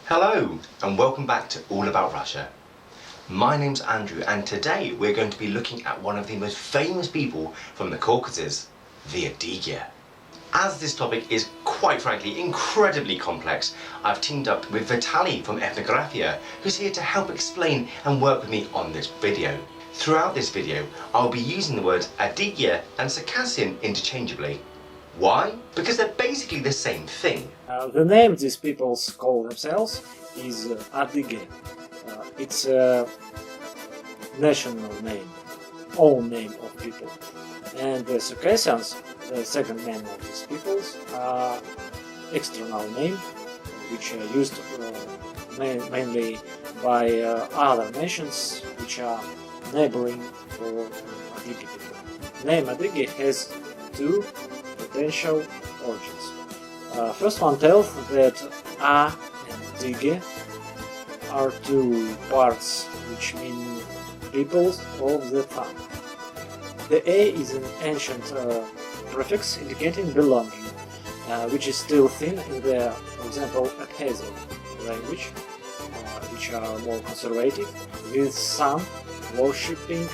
Hello and welcome back to All About Russia. My name's Andrew and today we're going to be looking at one of the most famous people from the Caucasus, the Adyghe. As this topic is quite frankly incredibly complex, I've teamed up with Vitaly from Ethnographia, who's here to help explain and work with me on this video. Throughout this video, I'll be using the words Adyghe and Circassian interchangeably. Why? Because they're basically the same thing. The name these peoples call themselves is Adyghe. It's a national name, own name of people. And the Circassians, the second name of these peoples, are external name, which are used mainly by other nations which are neighboring for Adyghe people. Name Adyghe has two potential origins. First one tells that A and Adyghe are two parts which mean peoples of the tongue. The A is an ancient prefix indicating belonging, which is still seen in the, for example, Adyghe language, which are more conservative, with some worshipping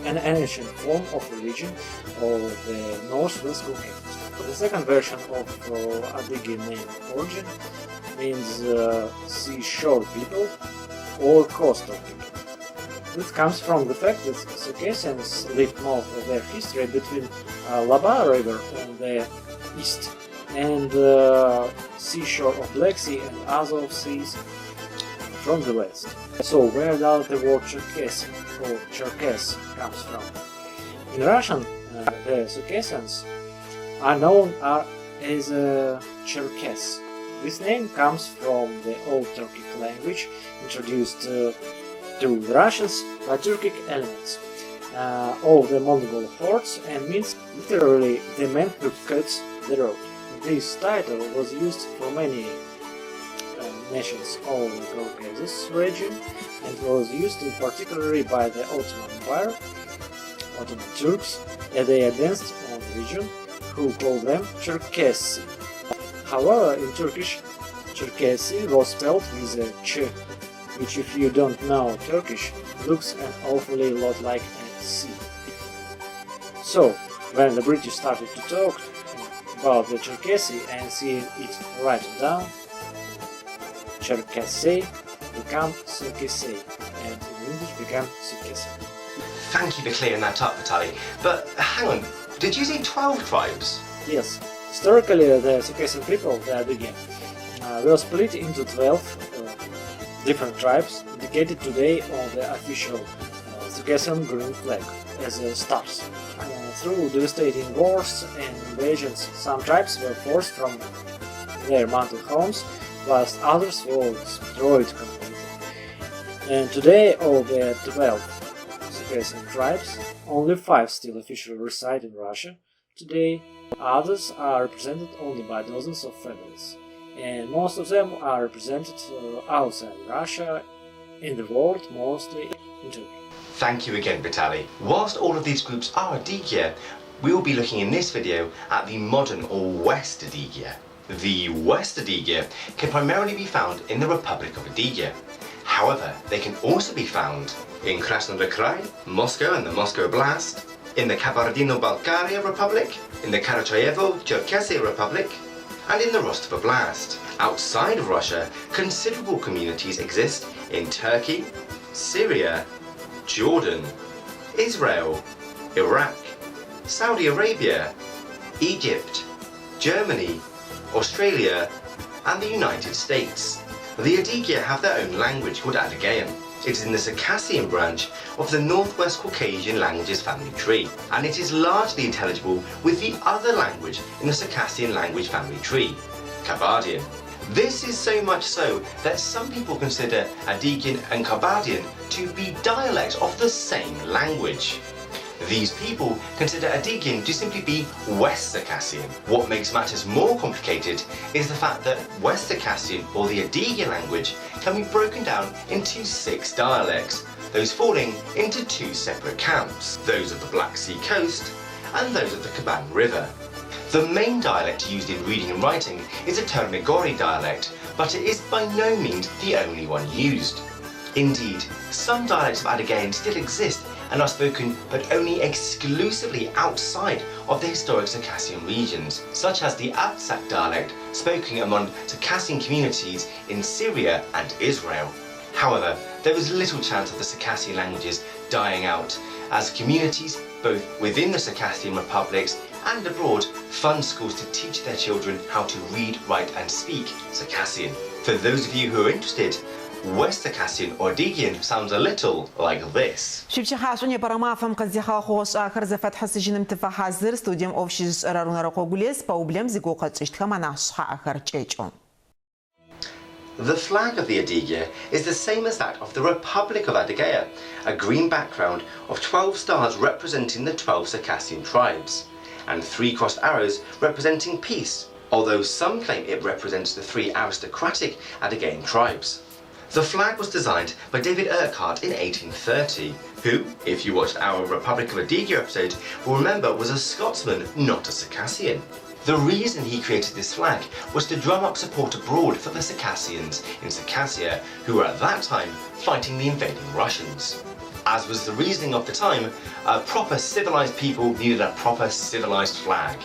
an ancient form of religion of the Northwest Caucasus. The second version of Adyghe name origin means seashore people or coastal people. This comes from the fact that Circassians lived most of their history between Laba River on the east and the seashore of Black Sea and Azov Seas from the west. So where does the word Cherkesy or Cherkess comes from? In Russian, the Circassians are known as Cherkess. This name comes from the Old Turkic language introduced to the Russians by Turkic elements of the Mongol hordes and means literally the man who cuts the road. This title was used for many nations of the Caucasus region and was used in particular by the Ottoman Empire, Ottoman Turks, as they advanced on the region, who called them Cherkesy. However, in Turkish, Cherkesy was spelled with a ch, which if you don't know Turkish, looks an awfully lot like a C. So, when the British started to talk about the Cherkesy and seeing it written down, Cherkesy became Circassian, and in English became Circassian. Thank you for clearing that up, Vitaly. But hang on, did you say 12 tribes? Yes. Historically, the Circassian people, the Adyghe, were split into 12 different tribes, indicated today on the official Circassian green flag as stars. Through devastating wars and invasions, some tribes were forced from their mountain homes, whilst others were destroyed completely. And today, of the 12 Circassian tribes, only 5 still officially reside in Russia. Today, others are represented only by dozens of families, and most of them are represented outside Russia, in the world, mostly in Turkey. Thank you again, Vitaly. Whilst all of these groups are Adyghe, we will be looking in this video at the modern or West Adyghe. The West Adyghe can primarily be found in the Republic of Adyghe. However, they can also be found in Krasnodar Krai, Moscow and the Moscow Oblast, in the Kabardino-Balkaria Republic, in the Karachayevo-Cherkessia Republic, and in the Rostov Oblast. Outside of Russia, considerable communities exist in Turkey, Syria, Jordan, Israel, Iraq, Saudi Arabia, Egypt, Germany, Australia, and the United States. The Adyghe have their own language called Adyghean. It is in the Circassian branch of the Northwest Caucasian languages family tree, and it is largely intelligible with the other language in the Circassian language family tree, Kabardian. This is so much so that some people consider Adyghian and Kabardian to be dialects of the same language. These people consider Adyghian to simply be West Circassian. What makes matters more complicated is the fact that West Circassian, or the Adyghe language, can be broken down into 6 dialects, those falling into 2 separate camps, those of the Black Sea coast and those of the Kuban River. The main dialect used in reading and writing is a Ternigori dialect, but it is by no means the only one used. Indeed, some dialects of Adyghe still exist and are spoken but only exclusively outside of the historic Circassian regions, such as the Abtsak dialect spoken among Circassian communities in Syria and Israel. However, there is little chance of the Circassian languages dying out, as communities, both within the Circassian republics and abroad, fund schools to teach their children how to read, write and speak Circassian. For those of you who are interested, West Circassian or Adyghe sounds a little like this. شبشي حاشوني برما فهم قد زيخا خوش آخر زفت حسجين متفا حزر ستوديوم أوفشيز رارونا رقوقليس باوبليم زيقو قد اشتكا مناشخا آخر تشيجون. The flag of the Adyghe is the same as that of the Republic of Adyghe, a green background of 12 stars representing the 12 Circassian tribes, and 3 crossed arrows representing peace, although some claim it represents the 3 aristocratic Adyghean tribes. The flag was designed by David Urquhart in 1830, who, if you watched our Republic of Adyghe episode, will remember was a Scotsman, not a Circassian. The reason he created this flag was to drum up support abroad for the Circassians in Circassia, who were at that time fighting the invading Russians. As was the reasoning of the time, proper civilized people needed a proper civilized flag,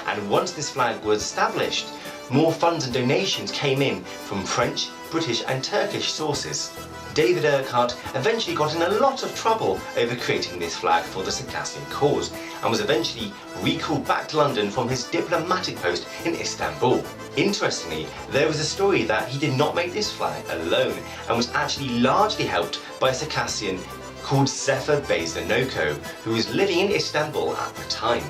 and once this flag was established, more funds and donations came in from French, British and Turkish sources. David Urquhart eventually got in a lot of trouble over creating this flag for the Circassian cause, and was eventually recalled back to London from his diplomatic post in Istanbul. Interestingly, there was a story that he did not make this flag alone, and was actually largely helped by a Circassian called Sefer Bezanoko, who was living in Istanbul at the time.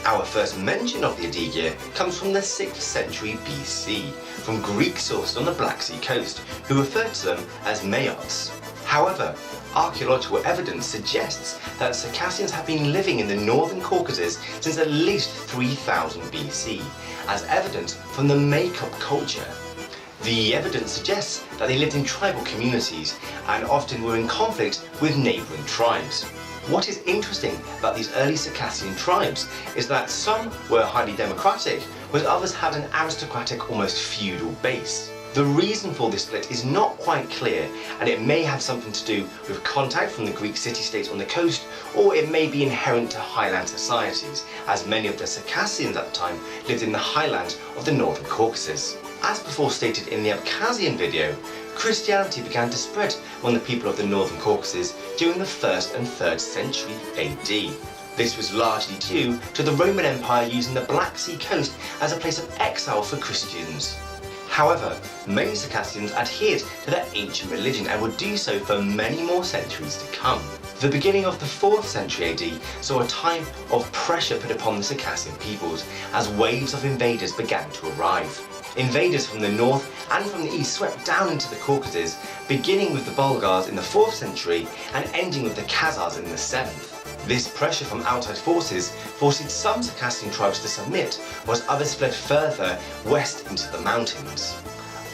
Our first mention of the Adyghe comes from the 6th century BC, from Greek sources on the Black Sea coast, who referred to them as Mayots. However, archaeological evidence suggests that Circassians have been living in the northern Caucasus since at least 3000 BC, as evident from the Makop culture. The evidence suggests that they lived in tribal communities and often were in conflict with neighbouring tribes. What is interesting about these early Circassian tribes is that some were highly democratic, whereas others had an aristocratic, almost feudal base. The reason for this split is not quite clear, and it may have something to do with contact from the Greek city-states on the coast, or it may be inherent to highland societies, as many of the Circassians at the time lived in the highlands of the northern Caucasus. As before stated in the Abkhazian video, Christianity began to spread among the people of the northern Caucasus during the 1st and 3rd century AD. This was largely due to the Roman Empire using the Black Sea coast as a place of exile for Christians. However, many Circassians adhered to their ancient religion and would do so for many more centuries to come. The beginning of the 4th century AD saw a time of pressure put upon the Circassian peoples as waves of invaders began to arrive. Invaders from the north and from the east swept down into the Caucasus, beginning with the Bulgars in the 4th century and ending with the Khazars in the 7th. This pressure from outside forces forced some Circassian tribes to submit, whilst others fled further west into the mountains.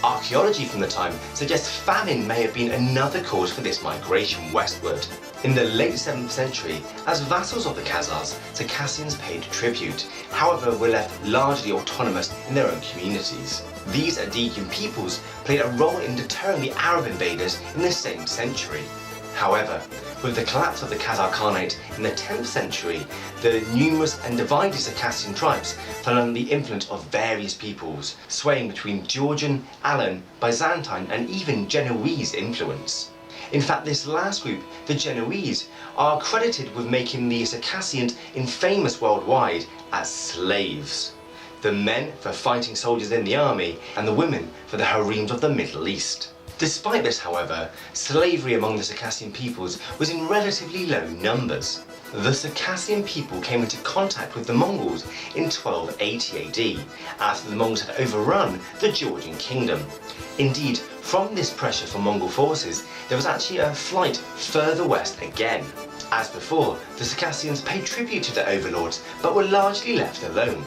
Archaeology from the time suggests famine may have been another cause for this migration westward. In the late 7th century, as vassals of the Khazars, Circassians paid tribute, however were left largely autonomous in their own communities. These Adyghian peoples played a role in deterring the Arab invaders in the same century. However, with the collapse of the Khazar Khanate in the 10th century, the numerous and divided Circassian tribes fell under the influence of various peoples, swaying between Georgian, Alan, Byzantine and even Genoese influence. In fact, this last group, the Genoese, are credited with making the Circassians infamous worldwide as slaves. The men for fighting soldiers in the army, and the women for the harems of the Middle East. Despite this, however, slavery among the Circassian peoples was in relatively low numbers. The Circassian people came into contact with the Mongols in 1280 AD, after the Mongols had overrun the Georgian kingdom. Indeed, from this pressure from Mongol forces, there was actually a flight further west again. As before, the Circassians paid tribute to their overlords, but were largely left alone.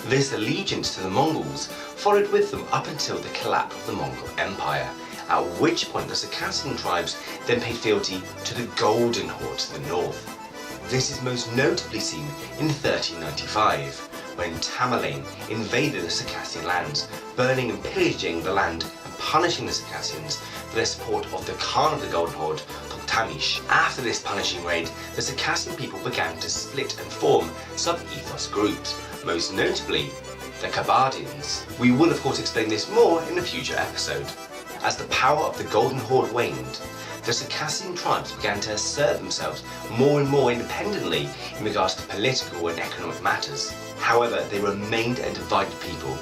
This allegiance to the Mongols followed with them up until the collapse of the Mongol Empire, at which point the Circassian tribes then paid fealty to the Golden Horde to the north. This is most notably seen in 1395, when Tamerlane invaded the Circassian lands, burning and pillaging the land and punishing the Circassians for their support of the Khan of the Golden Horde, Toktamish. After this punishing raid, the Circassian people began to split and form sub-ethos groups, most notably the Kabardians. We will of course explain this more in a future episode. As the power of the Golden Horde waned, the Circassian tribes began to assert themselves more and more independently in regards to political and economic matters. However, they remained a divided people,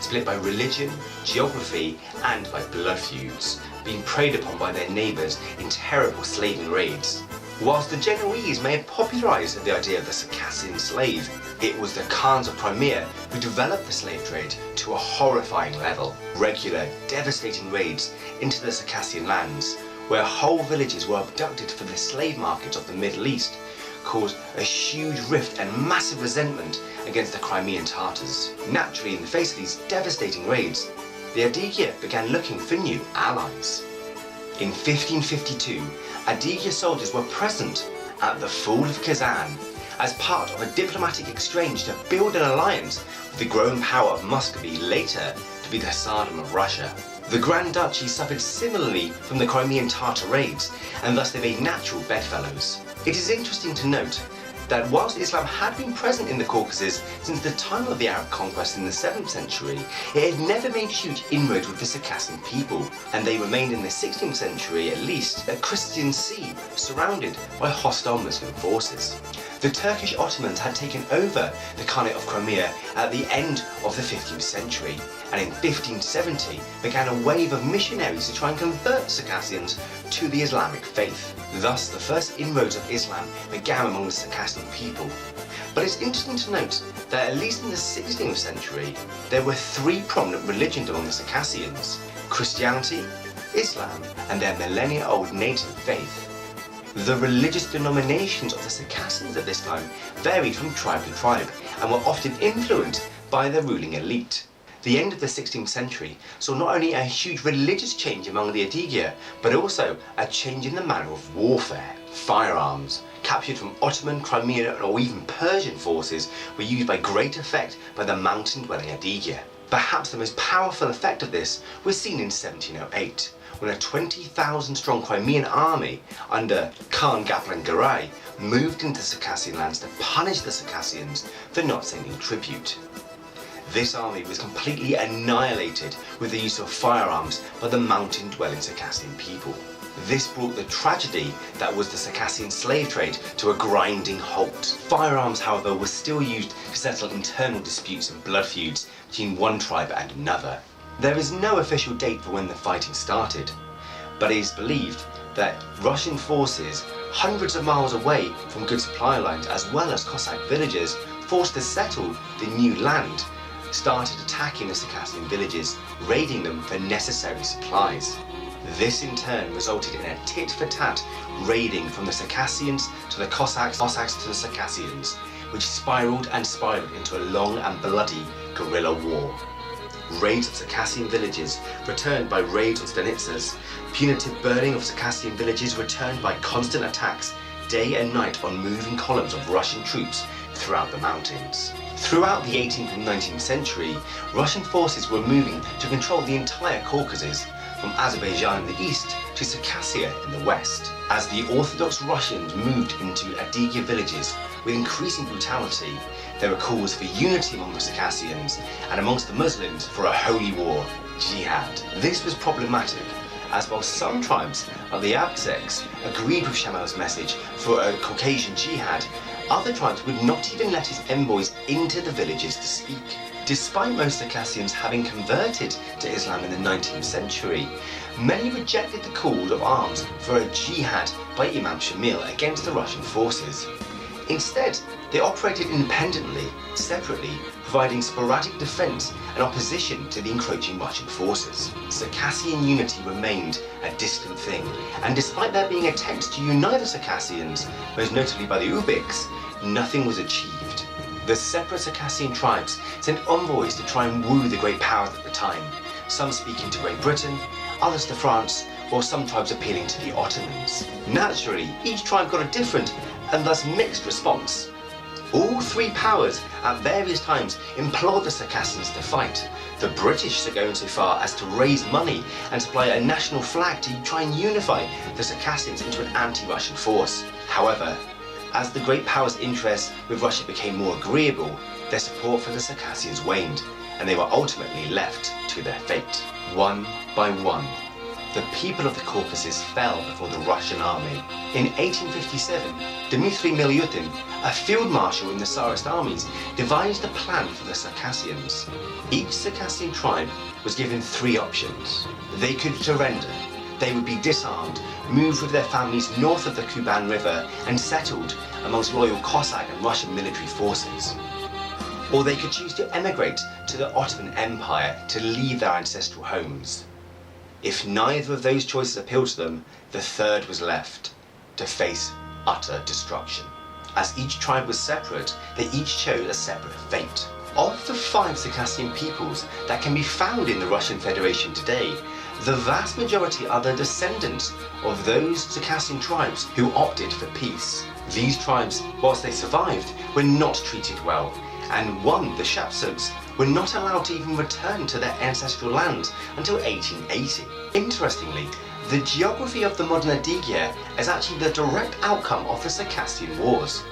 split by religion, geography, and by blood feuds, being preyed upon by their neighbours in terrible slaving raids. Whilst the Genoese may have popularised the idea of the Circassian slave, it was the Khans of Crimea who developed the slave trade to a horrifying level. Regular, devastating raids into the Circassian lands, where whole villages were abducted for the slave markets of the Middle East, caused a huge rift and massive resentment against the Crimean Tatars. Naturally, in the face of these devastating raids, the Adyghe began looking for new allies. In 1552, Adyghe soldiers were present at the fall of Kazan as part of a diplomatic exchange to build an alliance with the growing power of Muscovy, later to be the Tsardom of Russia. The Grand Duchy suffered similarly from the Crimean Tatar raids, and thus they made natural bedfellows. It is interesting to note that whilst Islam had been present in the Caucasus since the time of the Arab conquest in the 7th century, it had never made huge inroads with the Circassian people, and they remained in the 16th century at least a Christian sea surrounded by hostile Muslim forces. The Turkish Ottomans had taken over the Khanate of Crimea at the end of the 15th century, and in 1570 began a wave of missionaries to try and convert Circassians to the Islamic faith. Thus, the first inroads of Islam began among the Circassian people. But it's interesting to note that at least in the 16th century, there were three prominent religions among the Circassians: Christianity, Islam, and their millennia-old native faith. The religious denominations of the Circassians at this time varied from tribe to tribe and were often influenced by the ruling elite. The end of the 16th century saw not only a huge religious change among the Adyghe, but also a change in the manner of warfare. Firearms, captured from Ottoman, Crimean, or even Persian forces, were used by great effect by the mountain-dwelling Adyghe. Perhaps the most powerful effect of this was seen in 1708, when a 20,000-strong Crimean army under Khan Gaplan Garai moved into Circassian lands to punish the Circassians for not sending tribute. This army was completely annihilated with the use of firearms by the mountain-dwelling Circassian people. This brought the tragedy that was the Circassian slave trade to a grinding halt. Firearms, however, were still used to settle internal disputes and blood feuds between one tribe and another. There is no official date for when the fighting started, but it is believed that Russian forces hundreds of miles away from good supply lines, as well as Cossack villages forced to settle the new land, started attacking the Circassian villages, raiding them for necessary supplies. This in turn resulted in a tit-for-tat raiding from the Circassians to the Cossacks, Cossacks to the Circassians, which spiraled and spiraled into a long and bloody guerrilla war. Raids of Circassian villages returned by raids on stanitsas, punitive burning of Circassian villages returned by constant attacks day and night on moving columns of Russian troops throughout the mountains. Throughout the 18th and 19th century, Russian forces were moving to control the entire Caucasus, from Azerbaijan in the east to Circassia in the west. As the Orthodox Russians moved into Adyghe villages with increasing brutality, there were calls for unity among the Circassians and amongst the Muslims for a holy war, jihad. This was problematic, as while some tribes of the Abkhazs agreed with Shamel's message for a Caucasian jihad, other tribes would not even let his envoys into the villages to speak. Despite most Circassians having converted to Islam in the 19th century, many rejected the call of arms for a jihad by Imam Shamil against the Russian forces. Instead, they operated independently, separately, providing sporadic defense and opposition to the encroaching Russian forces. Circassian unity remained a distant thing, and despite there being attempts to unite the Circassians, most notably by the Uzbeks, nothing was achieved. The separate Circassian tribes sent envoys to try and woo the great powers at the time, some speaking to Great Britain, others to France, or some tribes appealing to the Ottomans. Naturally, each tribe got a different and thus mixed response. All three powers at various times implored the Circassians to fight. The British are going so far as to raise money and supply a national flag to try and unify the Circassians into an anti-Russian force. However, as the great powers' interests with Russia became more agreeable, their support for the Circassians waned, and they were ultimately left to their fate. One by one, the people of the Caucasus fell before the Russian army. In 1857, Dmitry Milyutin, a field marshal in the Tsarist armies, devised a plan for the Circassians. Each Circassian tribe was given three options. They could surrender, they would be disarmed, moved with their families north of the Kuban River and settled amongst loyal Cossack and Russian military forces. Or they could choose to emigrate to the Ottoman Empire to leave their ancestral homes. If neither of those choices appealed to them, the third was left, to face utter destruction. As each tribe was separate, they each chose a separate fate. Of the 5 Circassian peoples that can be found in the Russian Federation today, the vast majority are the descendants of those Circassian tribes who opted for peace. These tribes, whilst they survived, were not treated well, and the Shapsugs, were not allowed to even return to their ancestral land until 1880. Interestingly, the geography of the modern Adyghe is actually the direct outcome of the Circassian Wars.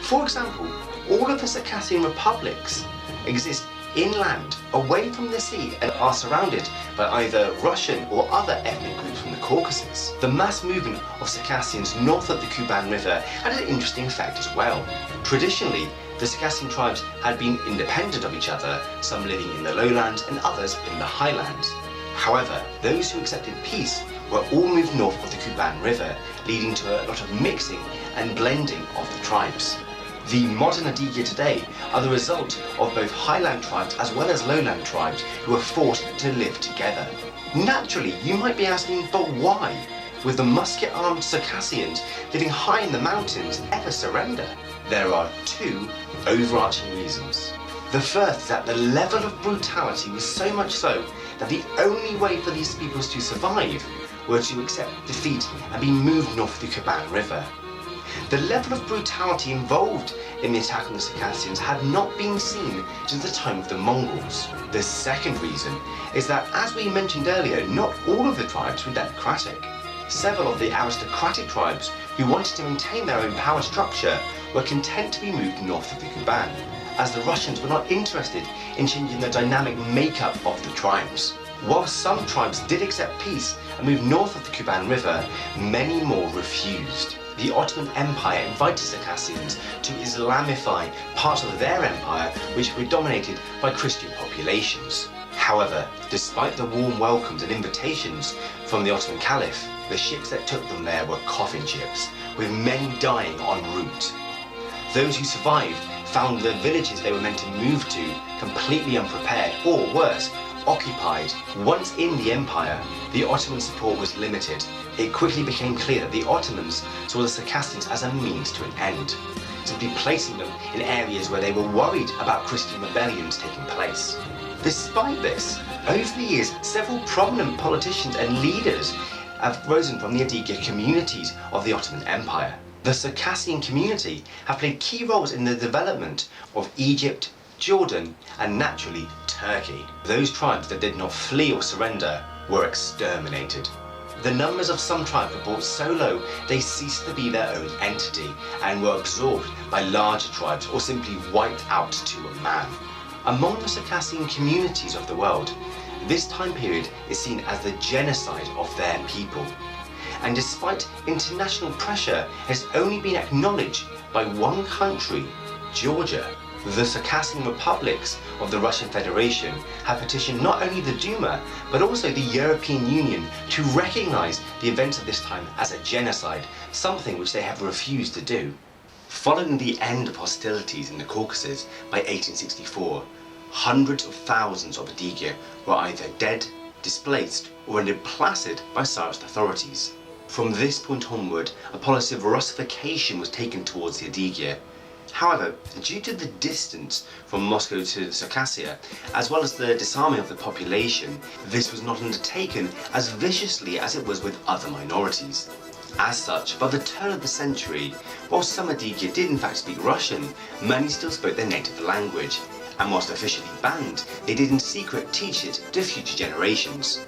For example, all of the Circassian republics exist inland, away from the sea, and are surrounded by either Russian or other ethnic groups from the Caucasus. The mass movement of Circassians north of the Kuban River had an interesting effect as well. Traditionally, the Circassian tribes had been independent of each other, some living in the lowlands and others in the highlands. However, those who accepted peace were all moved north of the Kuban River, leading to a lot of mixing and blending of the tribes. The modern Adyghe today are the result of both highland tribes as well as lowland tribes who were forced to live together. Naturally, you might be asking, but why? With the musket-armed Circassians living high in the mountains ever surrender? There are 2 overarching reasons. The first is that the level of brutality was so much so that the only way for these peoples to survive were to accept defeat and be moved north of the Kuban River. The level of brutality involved in the attack on the Circassians had not been seen since the time of the Mongols. The second reason is that, as we mentioned earlier, not all of the tribes were democratic. Several of the aristocratic tribes who wanted to maintain their own power structure were content to be moved north of the Kuban, as the Russians were not interested in changing the dynamic makeup of the tribes. While some tribes did accept peace and move north of the Kuban River, many more refused. The Ottoman Empire invited Circassians to Islamify parts of their empire which were dominated by Christian populations. However, despite the warm welcomes and invitations from the Ottoman Caliph, the ships that took them there were coffin ships, with many dying en route. Those who survived found the villages they were meant to move to completely unprepared, or worse, occupied. Once in the empire, the Ottoman support was limited. It quickly became clear that the Ottomans saw the Circassians as a means to an end, simply placing them in areas where they were worried about Christian rebellions taking place. Despite this, over the years, several prominent politicians and leaders have risen from the Adyghe communities of the Ottoman Empire. The Circassian community have played key roles in the development of Egypt, Jordan, and naturally Turkey. Those tribes that did not flee or surrender were exterminated. The numbers of some tribes were brought so low they ceased to be their own entity and were absorbed by larger tribes or simply wiped out to a man. Among the Circassian communities of the world, this time period is seen as the genocide of their people. And despite international pressure, has only been acknowledged by one country, Georgia. The Circassian republics of the Russian Federation have petitioned not only the Duma, but also the European Union to recognize the events of this time as a genocide, something which they have refused to do. Following the end of hostilities in the Caucasus by 1864, hundreds of thousands of Adyghe were either dead, displaced, or rendered placid by Tsarist authorities. From this point onward, a policy of Russification was taken towards the Adyghe. However, due to the distance from Moscow to Circassia, as well as the disarming of the population, this was not undertaken as viciously as it was with other minorities. As such, by the turn of the century, while some Adyghe did in fact speak Russian, many still spoke their native language, and whilst officially banned, they did in secret teach it to future generations.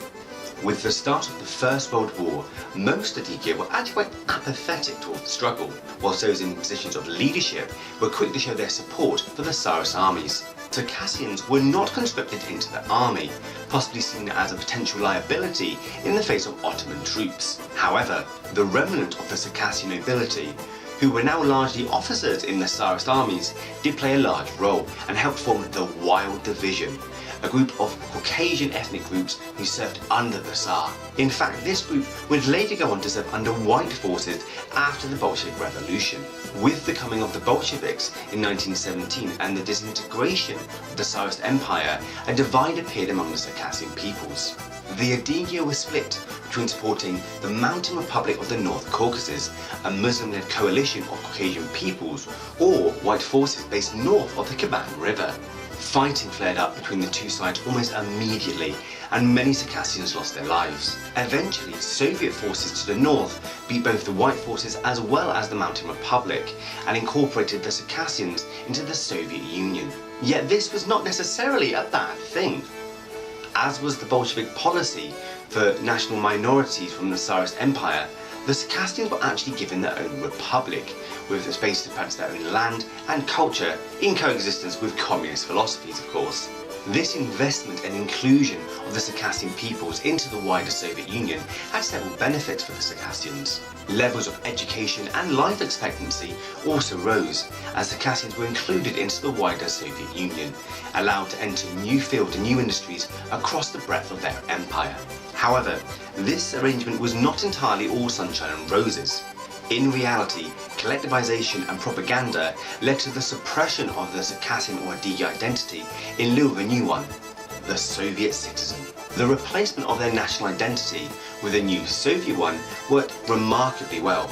With the start of the First World War, most Adyghe were actually quite apathetic towards the struggle, whilst those in positions of leadership were quick to show their support for the Tsarist armies. Circassians were not conscripted into the army, possibly seen as a potential liability in the face of Ottoman troops. However, the remnant of the Circassian nobility, who were now largely officers in the Tsarist armies, did play a large role and helped form the Wild Division, a group of Caucasian ethnic groups who served under the Tsar. In fact, this group would later go on to serve under white forces after the Bolshevik Revolution. With the coming of the Bolsheviks in 1917 and the disintegration of the Tsarist Empire, a divide appeared among the Circassian peoples. The Adyghe were split between supporting the Mountain Republic of the North Caucasus, a Muslim-led coalition of Caucasian peoples, or white forces based north of the Kuban River. Fighting flared up between the two sides almost immediately, and many Circassians lost their lives. Eventually, Soviet forces to the north beat both the white forces as well as the Mountain Republic, and incorporated the Circassians into the Soviet Union. Yet this was not necessarily a bad thing. As was the Bolshevik policy for national minorities from the Tsarist Empire, the Circassians were actually given their own republic, with the space to practice their own land and culture in coexistence with communist philosophies, of course. This investment and inclusion of the Circassian peoples into the wider Soviet Union had several benefits for the Circassians. Levels of education and life expectancy also rose, as Circassians were included into the wider Soviet Union, allowed to enter new fields and new industries across the breadth of their empire. However, this arrangement was not entirely all sunshine and roses. In reality, collectivization and propaganda led to the suppression of the Circassian or Adyghe identity in lieu of a new one, the Soviet citizen. The replacement of their national identity with a new Soviet one worked remarkably well.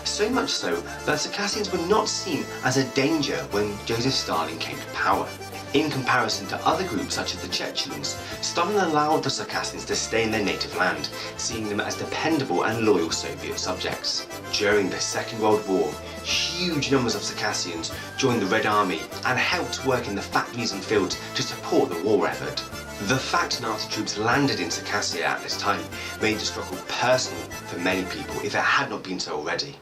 So much so that Circassians were not seen as a danger when Joseph Stalin came to power. In comparison to other groups such as the Chechens, Stalin allowed the Circassians to stay in their native land, seeing them as dependable and loyal Soviet subjects. During the Second World War, huge numbers of Circassians joined the Red Army and helped work in the factories and fields to support the war effort. The fact Nazi troops landed in Circassia at this time made the struggle personal for many people, if it had not been so already.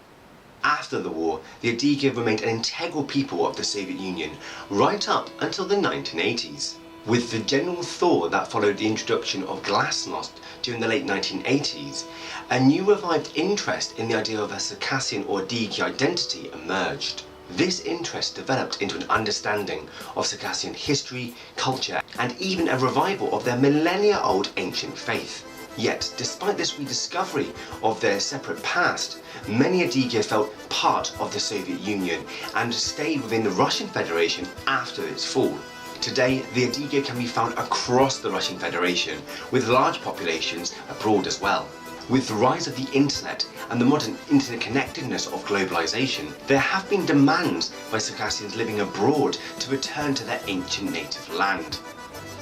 After the war, the Adyghe remained an integral people of the Soviet Union right up until the 1980s. With the general thaw that followed the introduction of glasnost during the late 1980s, a new revived interest in the idea of a Circassian or Adyghe identity emerged. This interest developed into an understanding of Circassian history, culture, and even a revival of their millennia-old ancient faith. Yet, despite this rediscovery of their separate past, many Adyghe felt part of the Soviet Union and stayed within the Russian Federation after its fall. Today, the Adyghe can be found across the Russian Federation, with large populations abroad as well. With the rise of the internet and the modern internet connectedness of globalization, there have been demands by Circassians living abroad to return to their ancient native land.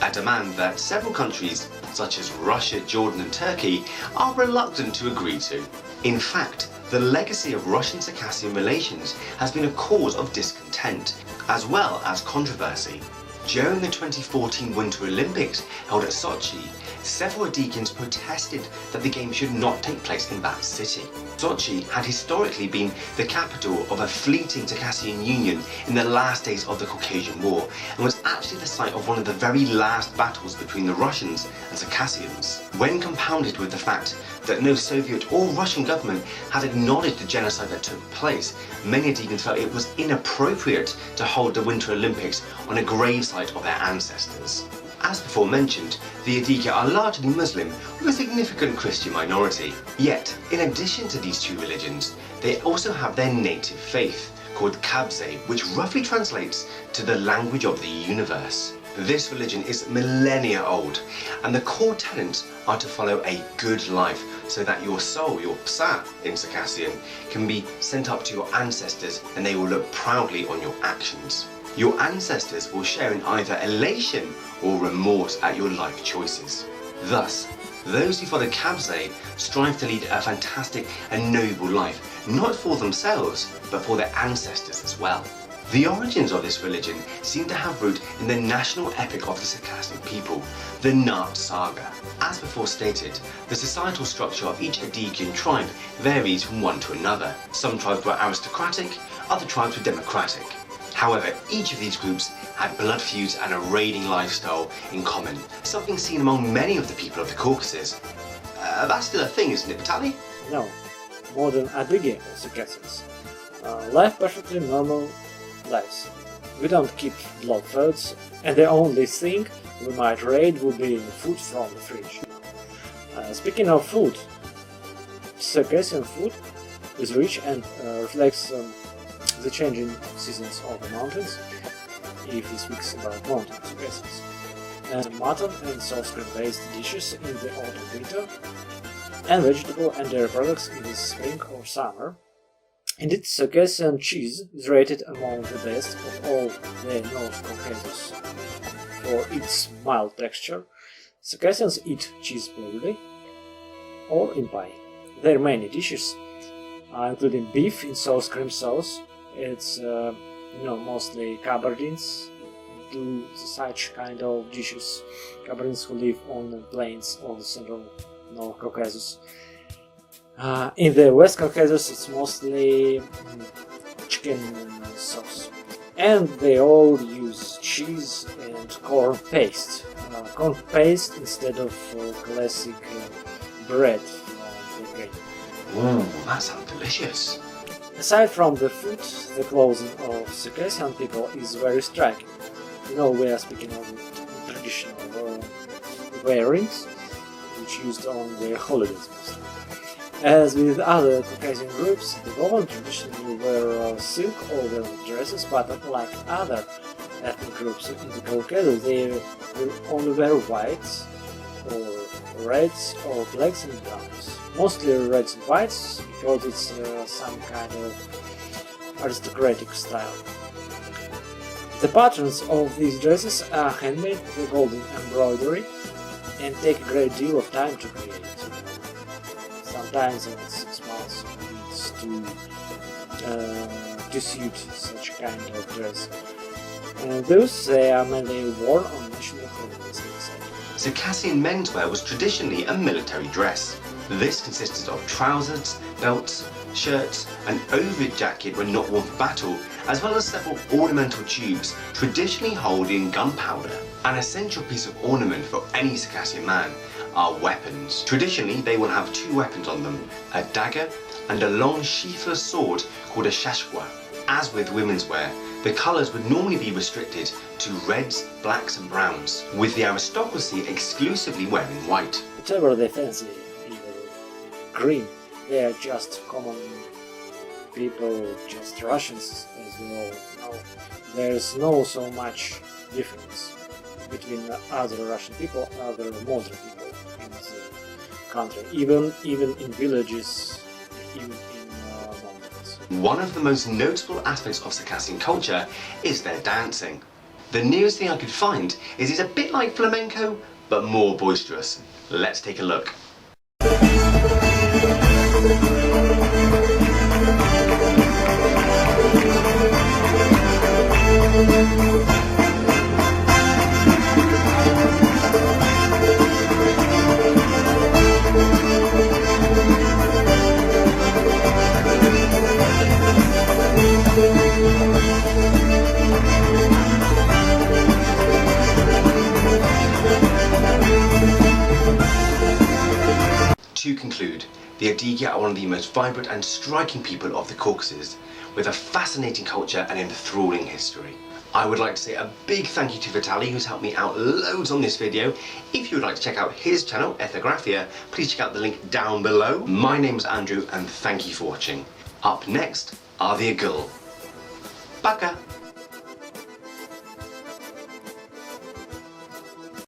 A demand that several countries, such as Russia, Jordan and Turkey, are reluctant to agree to. In fact, the legacy of Russian-Circassian relations has been a cause of discontent, as well as controversy. During the 2014 Winter Olympics held at Sochi, several Adyghens protested that the Games should not take place in that city. Sochi had historically been the capital of a fleeting Circassian union in the last days of the Caucasian War, and was actually the site of one of the very last battles between the Russians and Circassians. When compounded with the fact that no Soviet or Russian government had acknowledged the genocide that took place, many Adyghens felt it was inappropriate to hold the Winter Olympics on a gravesite of their ancestors. As before mentioned, the Adyghe are largely Muslim with a significant Christian minority. Yet, in addition to these two religions, they also have their native faith, called Kabze, which roughly translates to the language of the universe. This religion is millennia old, and the core tenets are to follow a good life, so that your soul, your psa in Circassian, can be sent up to your ancestors and they will look proudly on your actions. Your ancestors will share in either elation or remorse at your life choices. Thus, those who follow Kabze strive to lead a fantastic and noble life, not for themselves, but for their ancestors as well. The origins of this religion seem to have root in the national epic of the Circassian people, the Naht saga. As before stated, the societal structure of each Adyghian tribe varies from one to another. Some tribes were aristocratic, other tribes were democratic. However, each of these groups had blood feuds and a raiding lifestyle in common, something seen among many of the people of the Caucasus. That's still a thing, isn't it, Vitaly? No, modern Adyghe or Circassians live perfectly normal lives. We don't keep blood feuds, and the only thing we might raid would be food from the fridge. Speaking of food, Circassian food is rich and reflects the changing seasons of the mountains, if we speak about mountain Circassians. And mutton and soft cream based dishes in the autumn-winter, and vegetable and dairy products in the spring or summer. Indeed, Circassian cheese is rated among the best of all the North Caucasus for its mild texture. Circassians eat cheese boiled or in pie. Their many dishes, including beef in sauce cream sauce. It's mostly Kabardins do such kind of dishes. Kabardins who live on the plains of the central North Caucasus. In the West Caucasus, it's mostly chicken sauce, and they all use cheese and corn paste. Corn paste instead of classic bread from the grain. Ooh, that sounds delicious. Aside from the food, the clothing of Circassian people is very striking. We are speaking of traditional wearings, which used on their holidays mostly. As with other Caucasian groups, the women traditionally wear silk or velvet dresses, but unlike other ethnic groups in the Caucasus, they will only wear whites, or reds, or blacks and browns. Mostly reds and whites, because it's some kind of aristocratic style. The patterns of these dresses are handmade with golden embroidery and take a great deal of time to create. Sometimes in 6 months to suit such kind of dress. And those they are mainly worn on national holidays. Circassian menswear was traditionally a military dress. This consisted of trousers, belts, shirts, an overcoat jacket when not worn for battle, as well as several ornamental tubes traditionally holding gunpowder. An essential piece of ornament for any Circassian man are weapons. Traditionally, they will have 2 weapons on them, a dagger and a long sheathless sword called a shashwa. As with women's wear, the colours would normally be restricted to reds, blacks and browns, with the aristocracy exclusively wearing white. Whatever they fancy, even green, they are just common people, just Russians, as we all know. There's no so much difference between other Russian people and other modern people in the country, even in villages, even in mountains. One of the most notable aspects of Circassian culture is their dancing. The nearest thing I could find is it's a bit like flamenco, but more boisterous. Let's take a look. To conclude, the Adyghe are one of the most vibrant and striking people of the Caucasus, with a fascinating culture and enthralling history. I would like to say a big thank you to Vitaly, who's helped me out loads on this video. If you would like to check out his channel, Ethographia, please check out the link down below. My name's Andrew and thank you for watching. Up next are the Adyghe. Baka!